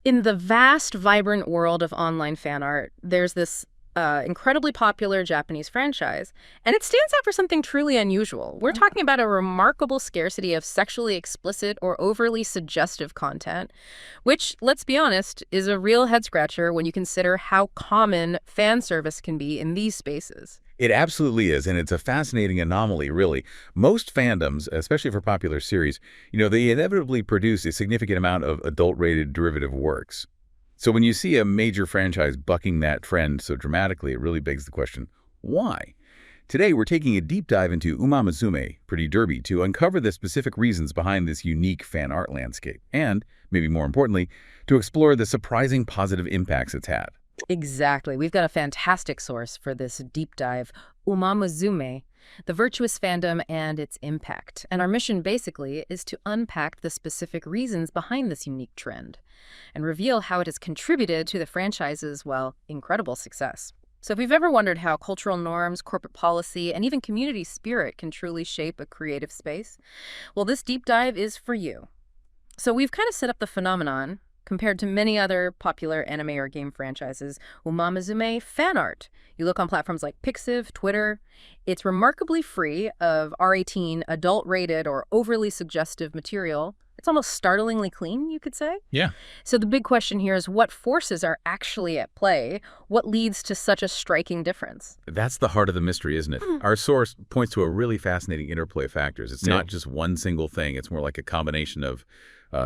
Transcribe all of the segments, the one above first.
In the vast, vibrant world of online fan art, there's this incredibly popular Japanese franchise, and it stands out for something truly unusual. We're talking about a remarkable scarcity of sexually explicit or overly suggestive content, which, let's be honest, is a real head-scratcher when you consider how common fan service can be in these spaces. It absolutely is, and it's a fascinating anomaly, really. Most fandoms, especially for popular series, they inevitably produce a significant amount of adult-rated derivative works. So when you see a major franchise bucking that trend so dramatically, it really begs the question, why? Today, we're taking a deep dive into Umamusume, Pretty Derby, to uncover the specific reasons behind this unique fan art landscape, and, maybe more importantly, to explore the surprising positive impacts it's had. Exactly. We've got a fantastic source for this deep dive, Umamusume, the virtuous fandom and its impact. And our mission basically is to unpack the specific reasons behind this unique trend and reveal how it has contributed to the franchise's, well, incredible success. So if you've ever wondered how cultural norms, corporate policy, and even community spirit can truly shape a creative space, well, this deep dive is for you. So we've kind of set up the phenomenon. Compared to many other popular anime or game franchises, Umamusume fan art. You look on platforms like Pixiv, Twitter. It's remarkably free of R18, adult-rated, or overly suggestive material. It's almost startlingly clean, you could say. Yeah. So the big question here is what forces are actually at play? What leads to such a striking difference? That's the heart of the mystery, isn't it? Our source points to a really fascinating interplay of factors. It's not just one single thing. It's more like a combination of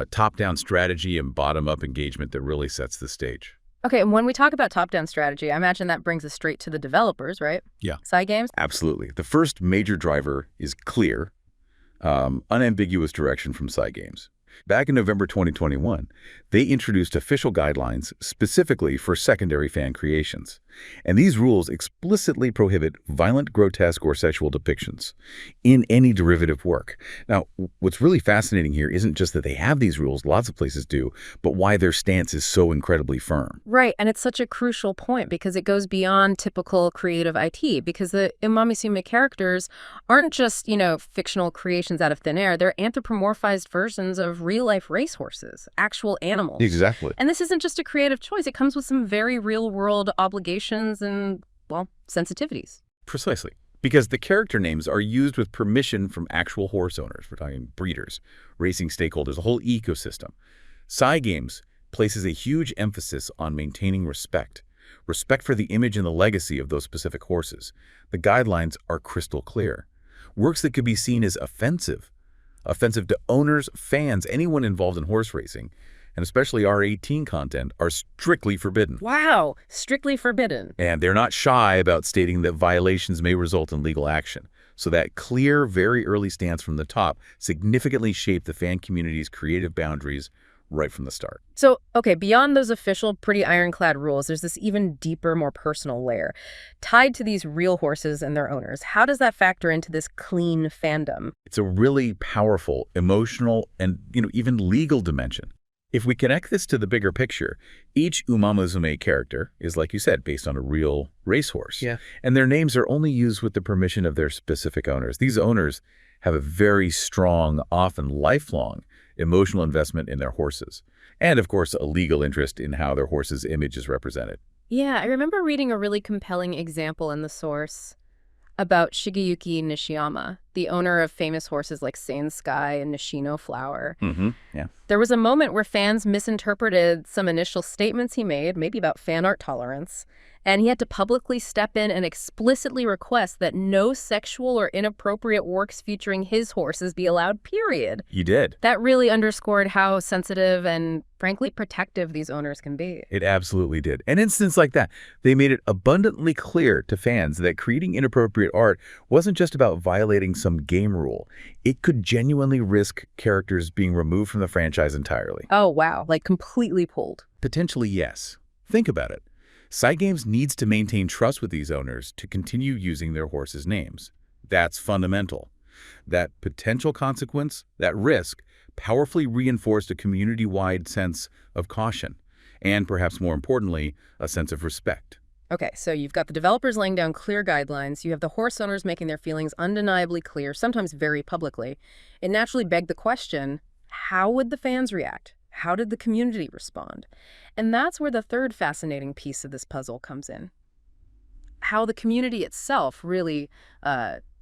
top-down strategy and bottom-up engagement that really sets the stage. Okay, and when we talk about top-down strategy, I imagine that brings us straight to the developers, right? Yeah. Side games? Absolutely. The first major driver is clear, unambiguous direction from Cygames. Back in November 2021, they introduced official guidelines specifically for secondary fan creations. And these rules explicitly prohibit violent, grotesque, or sexual depictions in any derivative work. Now, what's really fascinating here isn't just that they have these rules, lots of places do, but why their stance is so incredibly firm. Right, and it's such a crucial point because it goes beyond typical creative IT, because the Umamusume characters aren't just, fictional creations out of thin air. They're anthropomorphized versions of real-life racehorses, actual animals. Exactly. And this isn't just a creative choice. It comes with some very real-world obligations and, well, sensitivities. Precisely. Because the character names are used with permission from actual horse owners. We're talking breeders, racing stakeholders, a whole ecosystem. Cygames places a huge emphasis on maintaining respect for the image and the legacy of those specific horses. The guidelines are crystal clear. Works that could be seen as offensive to owners, fans, anyone involved in horse racing, and especially R18 content, are strictly forbidden. Wow, strictly forbidden. And they're not shy about stating that violations may result in legal action. So that clear, very early stance from the top significantly shaped the fan community's creative boundaries right from the start. So, okay, beyond those official, pretty ironclad rules, there's this even deeper, more personal layer tied to these real horses and their owners. How does that factor into this clean fandom? It's a really powerful, emotional, and even legal dimension. If we connect this to the bigger picture, each Umamusume character is, like you said, based on a real racehorse. Yeah. And their names are only used with the permission of their specific owners. These owners have a very strong, often lifelong, emotional investment in their horses. And, of course, a legal interest in how their horse's image is represented. Yeah, I remember reading a really compelling example in the source about Shigeyuki Nishiyama, the owner of famous horses like Sane Sky and Nishino Flower. Yeah. There was a moment where fans misinterpreted some initial statements he made, maybe about fan art tolerance, and he had to publicly step in and explicitly request that no sexual or inappropriate works featuring his horses be allowed, period. He did. That really underscored how sensitive and, frankly, protective these owners can be. It absolutely did. An instance like that, they made it abundantly clear to fans that creating inappropriate art wasn't just about violating some game rule. It could genuinely risk characters being removed from the franchise entirely. Oh, wow. Like completely pulled. Potentially, yes. Think about it. Cygames needs to maintain trust with these owners to continue using their horses' names. That's fundamental. That potential consequence, that risk, powerfully reinforced a community-wide sense of caution and, perhaps more importantly, a sense of respect. Okay, so you've got the developers laying down clear guidelines. You have the horse owners making their feelings undeniably clear, sometimes very publicly. It naturally begged the question, how would the fans react? How did the community respond? And that's where the third fascinating piece of this puzzle comes in. How the community itself really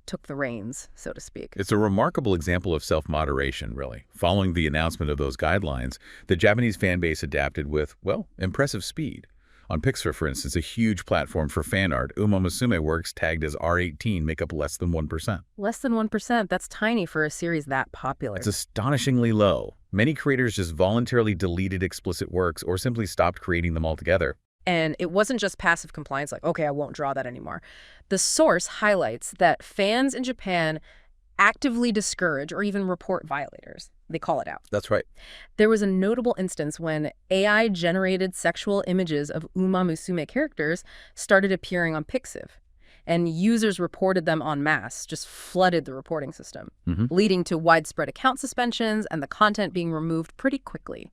took the reins, so to speak. It's a remarkable example of self-moderation, really. Following the announcement of those guidelines, the Japanese fan base adapted with, well, impressive speed. On Pixar, for instance, a huge platform for fan art, Umamusume works tagged as R18 make up less than 1%. Less than 1%, that's tiny for a series that popular. It's astonishingly low. Many creators just voluntarily deleted explicit works or simply stopped creating them altogether. And it wasn't just passive compliance, like, okay, I won't draw that anymore. The source highlights that fans in Japan actively discourage or even report violators. They call it out. That's right. There was a notable instance when AI-generated sexual images of Umamusume characters started appearing on Pixiv, and users reported them en masse, just flooded the reporting system, leading to widespread account suspensions and the content being removed pretty quickly.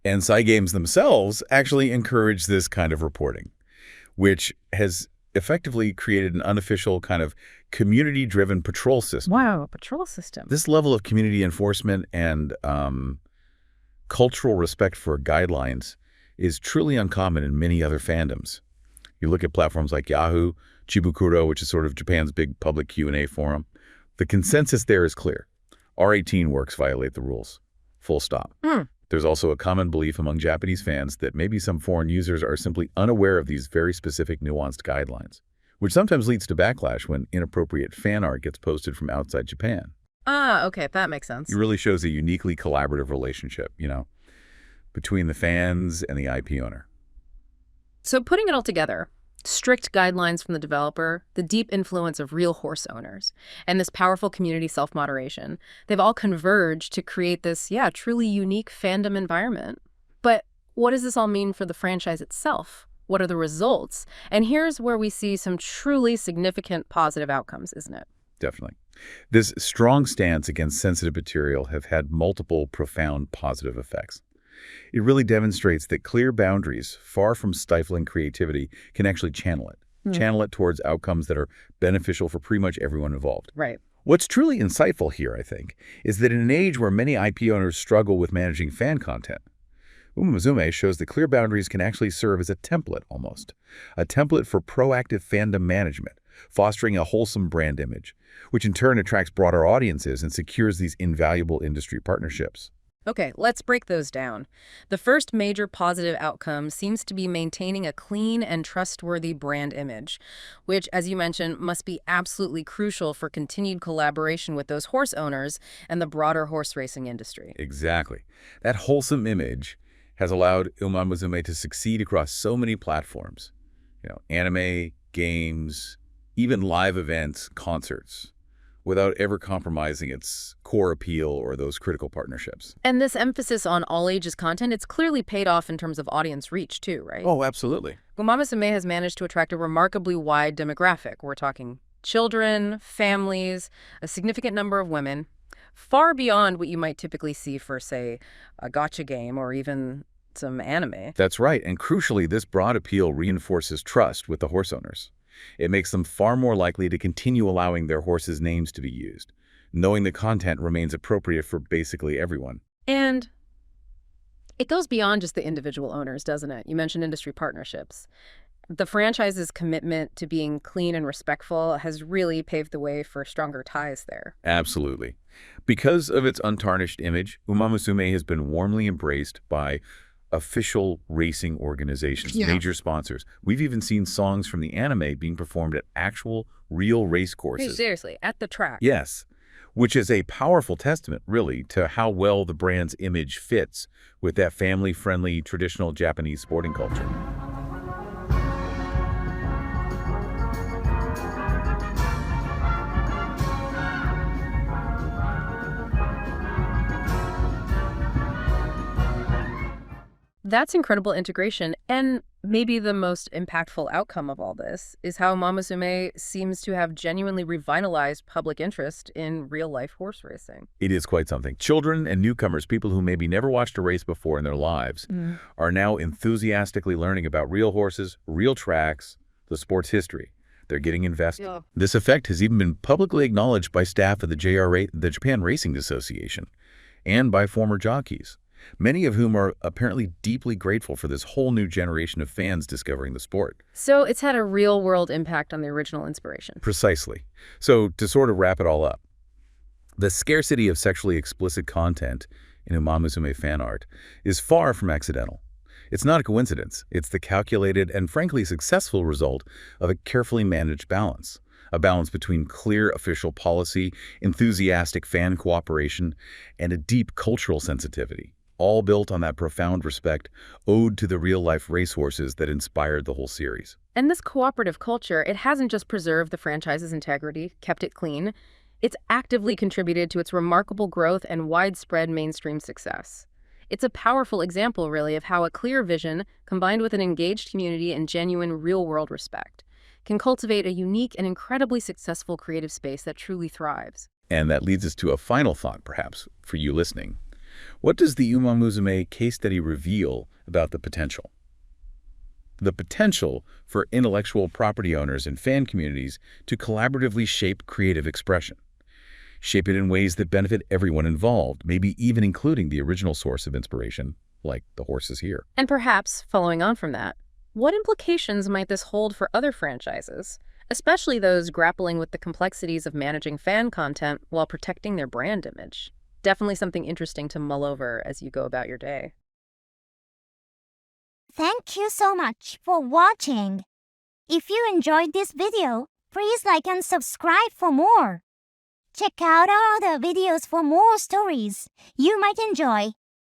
And Cygames themselves actually encourage this kind of reporting, which has effectively created an unofficial kind of community-driven patrol system. Wow, a patrol system. This level of community enforcement and cultural respect for guidelines is truly uncommon in many other fandoms. You look at platforms like Yahoo, Chibukuro, which is sort of Japan's big public Q&A forum. The consensus there is clear. R18 works violate the rules. Full stop. There's also a common belief among Japanese fans that maybe some foreign users are simply unaware of these very specific nuanced guidelines, which sometimes leads to backlash when inappropriate fan art gets posted from outside Japan. Ah, okay, that makes sense. It really shows a uniquely collaborative relationship, between the fans and the IP owner. So putting it all together, strict guidelines from the developer, the deep influence of real horse owners, and this powerful community self-moderation, they've all converged to create this, truly unique fandom environment. But what does this all mean for the franchise itself? What are the results? And here's where we see some truly significant positive outcomes, isn't it? Definitely. This strong stance against sensitive material have had multiple profound positive effects. It really demonstrates that clear boundaries, far from stifling creativity, can actually channel it. Channel it towards outcomes that are beneficial for pretty much everyone involved. Right. What's truly insightful here, I think, is that in an age where many IP owners struggle with managing fan content, Umamusume shows that clear boundaries can actually serve as a template almost. A template for proactive fandom management, fostering a wholesome brand image, which in turn attracts broader audiences and secures these invaluable industry partnerships. Okay, let's break those down. The first major positive outcome seems to be maintaining a clean and trustworthy brand image, which, as you mentioned, must be absolutely crucial for continued collaboration with those horse owners and the broader horse racing industry. Exactly. That wholesome image has allowed Umamusume to succeed across so many platforms. Anime, games, even live events, concerts, without ever compromising its core appeal or those critical partnerships. And this emphasis on all ages content, it's clearly paid off in terms of audience reach too, right? Oh, absolutely. Umamusume has managed to attract a remarkably wide demographic. We're talking children, families, a significant number of women, far beyond what you might typically see for, say, a gacha game or even some anime. That's right, and crucially, this broad appeal reinforces trust with the horse owners. It makes them far more likely to continue allowing their horses' names to be used, knowing the content remains appropriate for basically everyone. And it goes beyond just the individual owners, doesn't it? You mentioned industry partnerships. The franchise's commitment to being clean and respectful has really paved the way for stronger ties there. Absolutely. Because of its untarnished image, Umamusume has been warmly embraced by official racing organizations, major sponsors. We've even seen songs from the anime being performed at actual, real race courses. Hey, seriously, at the track. Yes, which is a powerful testament, really, to how well the brand's image fits with that family-friendly, traditional Japanese sporting culture. That's incredible integration, and maybe the most impactful outcome of all this is how Umamusume seems to have genuinely revitalized public interest in real-life horse racing. It is quite something. Children and newcomers, people who maybe never watched a race before in their lives, are now enthusiastically learning about real horses, real tracks, the sport's history. They're getting invested. Yeah. This effect has even been publicly acknowledged by staff of the Japan Racing Association and by former jockeys. many of whom are apparently deeply grateful for this whole new generation of fans discovering the sport. So it's had a real-world impact on the original inspiration. Precisely. So to sort of wrap it all up, the scarcity of sexually explicit content in Umamusume fan art is far from accidental. It's not a coincidence. It's the calculated and frankly successful result of a carefully managed balance. A balance between clear official policy, enthusiastic fan cooperation, and a deep cultural sensitivity, all built on that profound respect owed to the real-life racehorses that inspired the whole series. And this cooperative culture, it hasn't just preserved the franchise's integrity, kept it clean, it's actively contributed to its remarkable growth and widespread mainstream success. It's a powerful example, really, of how a clear vision, combined with an engaged community and genuine real-world respect, can cultivate a unique and incredibly successful creative space that truly thrives. And that leads us to a final thought, perhaps, for you listening. What does the Umamusume case study reveal about the potential? The potential for intellectual property owners and fan communities to collaboratively shape creative expression. Shape it in ways that benefit everyone involved, maybe even including the original source of inspiration, like the horses here. And perhaps, following on from that, what implications might this hold for other franchises, especially those grappling with the complexities of managing fan content while protecting their brand image? Definitely something interesting to mull over as you go about your day. Thank you so much for watching. If you enjoyed this video, please like and subscribe for more. Check out our other videos for more stories you might enjoy.